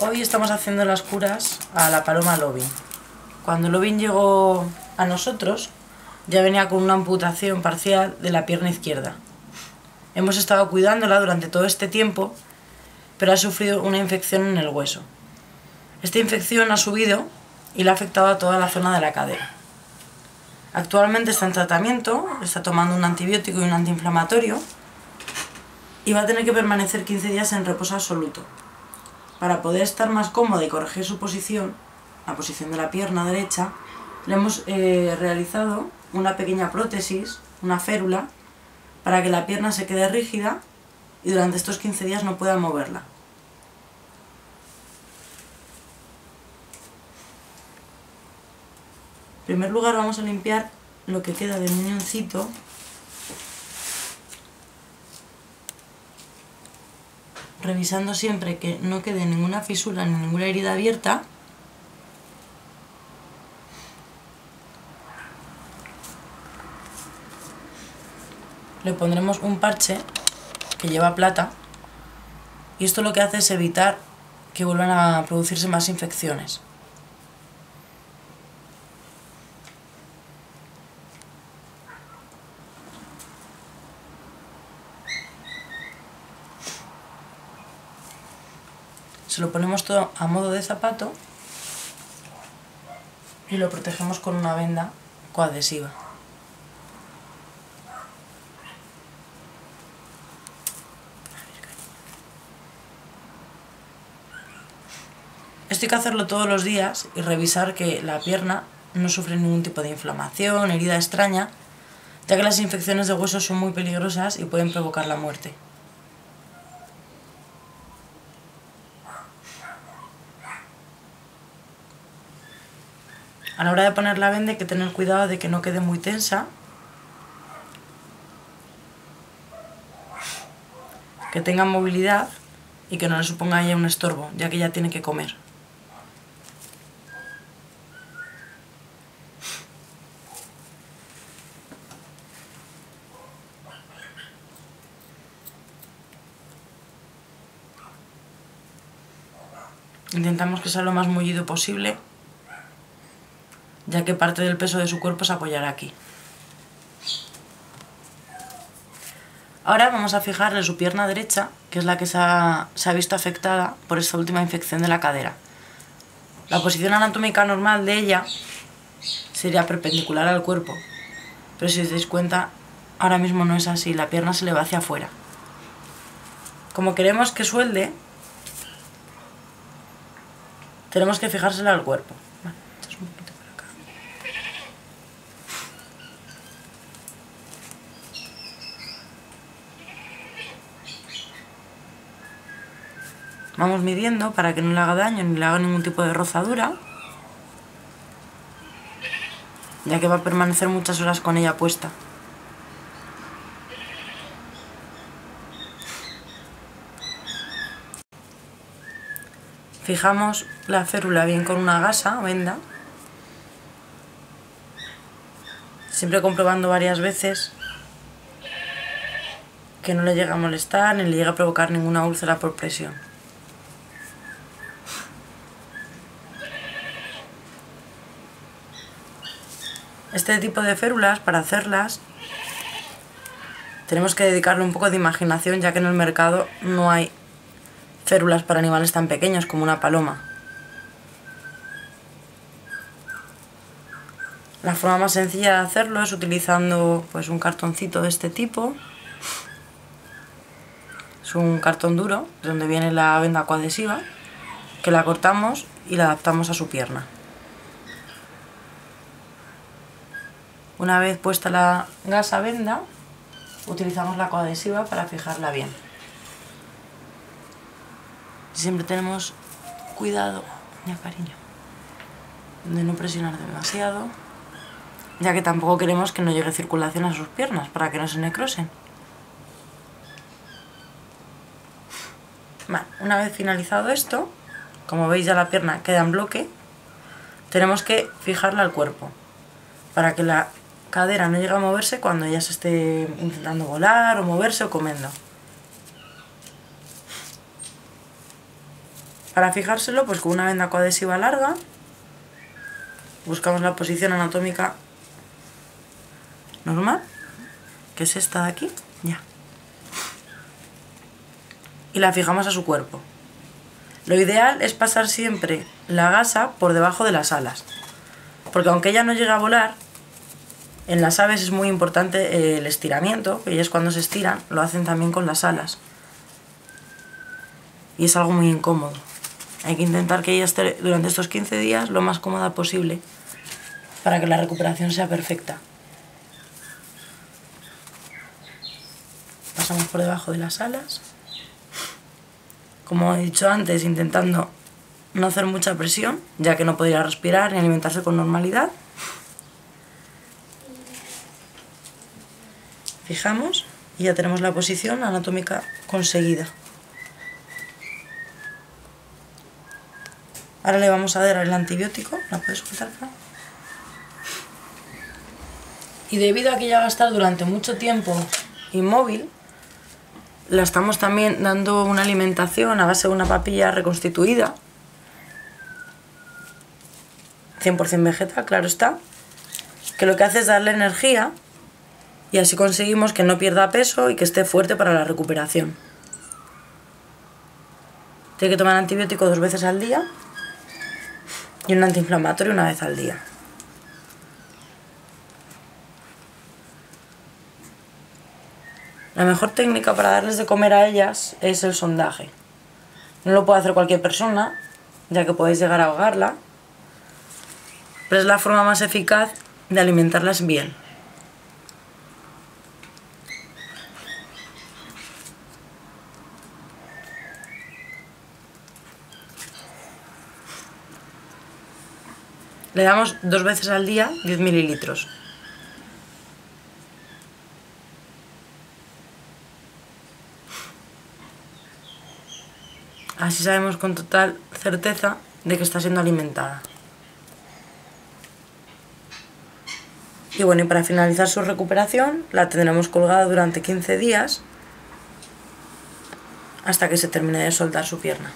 Hoy estamos haciendo las curas a la paloma Lovin. Cuando Lovin llegó a nosotros, ya venía con una amputación parcial de la pierna izquierda. Hemos estado cuidándola durante todo este tiempo, pero ha sufrido una infección en el hueso. Esta infección ha subido y le ha afectado a toda la zona de la cadera. Actualmente está en tratamiento, está tomando un antibiótico y un antiinflamatorio y va a tener que permanecer 15 días en reposo absoluto. Para poder estar más cómoda y corregir su posición, la posición de la pierna derecha, le hemos realizado una pequeña prótesis, una férula, para que la pierna se quede rígida y durante estos 15 días no pueda moverla. En primer lugar vamos a limpiar lo que queda del muñoncito . Revisando siempre que no quede ninguna fisura ni ninguna herida abierta. Le pondremos un parche que lleva plata y esto lo que hace es evitar que vuelvan a producirse más infecciones. Se lo ponemos todo a modo de zapato y lo protegemos con una venda coadhesiva. Esto hay que hacerlo todos los días y revisar que la pierna no sufre ningún tipo de inflamación, herida extraña, ya que las infecciones de hueso son muy peligrosas y pueden provocar la muerte. A la hora de poner la venda hay que tener cuidado de que no quede muy tensa, que tenga movilidad y que no le suponga a ella un estorbo, ya que ella tiene que comer. Intentamos que sea lo más mullido posible, ya que parte del peso de su cuerpo se apoyará aquí. Ahora vamos a fijarle su pierna derecha, que es la que se ha visto afectada por esta última infección de la cadera. La posición anatómica normal de ella sería perpendicular al cuerpo, pero si os dais cuenta, ahora mismo no es así, la pierna se le va hacia afuera. Como queremos que suelde, tenemos que fijársela al cuerpo. Vamos midiendo para que no le haga daño ni le haga ningún tipo de rozadura, ya que va a permanecer muchas horas con ella puesta. Fijamos la férula bien con una gasa o venda, siempre comprobando varias veces que no le llegue a molestar ni le llegue a provocar ninguna úlcera por presión. Este tipo de férulas, para hacerlas, tenemos que dedicarle un poco de imaginación, ya que en el mercado no hay férulas para animales tan pequeños como una paloma. La forma más sencilla de hacerlo es utilizando pues, un cartoncito de este tipo. Es un cartón duro, donde viene la venda coadhesiva, que la cortamos y la adaptamos a su pierna. Una vez puesta la gasa venda, utilizamos la coadhesiva para fijarla bien. Siempre tenemos cuidado, ya cariño, de no presionar demasiado, ya que tampoco queremos que no llegue circulación a sus piernas para que no se necrosen. Vale, una vez finalizado esto, como veis ya la pierna queda en bloque, tenemos que fijarla al cuerpo para que la cadera no llegue a moverse cuando ella se esté intentando volar o moverse o comiendo. Para fijárselo, pues con una venda coadhesiva larga, buscamos la posición anatómica normal, que es esta de aquí, ya. Y la fijamos a su cuerpo. Lo ideal es pasar siempre la gasa por debajo de las alas, porque aunque ella no llegue a volar, en las aves es muy importante el estiramiento, que ellas cuando se estiran lo hacen también con las alas. Y es algo muy incómodo. Hay que intentar que ella esté durante estos 15 días lo más cómoda posible para que la recuperación sea perfecta. Pasamos por debajo de las alas. Como he dicho antes, intentando no hacer mucha presión, ya que no podría respirar ni alimentarse con normalidad. Fijamos y ya tenemos la posición anatómica conseguida. Ahora le vamos a dar el antibiótico. ¿La puedes soltar, Fran? Y debido a que ella va a estar durante mucho tiempo inmóvil, la estamos también dando una alimentación a base de una papilla reconstituida, 100% vegetal, claro está, que lo que hace es darle energía y así conseguimos que no pierda peso y que esté fuerte para la recuperación. Tiene que tomar antibiótico 2 veces al día y un antiinflamatorio 1 vez al día. La mejor técnica para darles de comer a ellas es el sondaje. No lo puede hacer cualquier persona, ya que podéis llegar a ahogarla, pero es la forma más eficaz de alimentarlas bien. Le damos 2 veces al día 10 mililitros. Así sabemos con total certeza de que está siendo alimentada. Y bueno, y para finalizar su recuperación, la tendremos colgada durante 15 días hasta que se termine de soltar su pierna.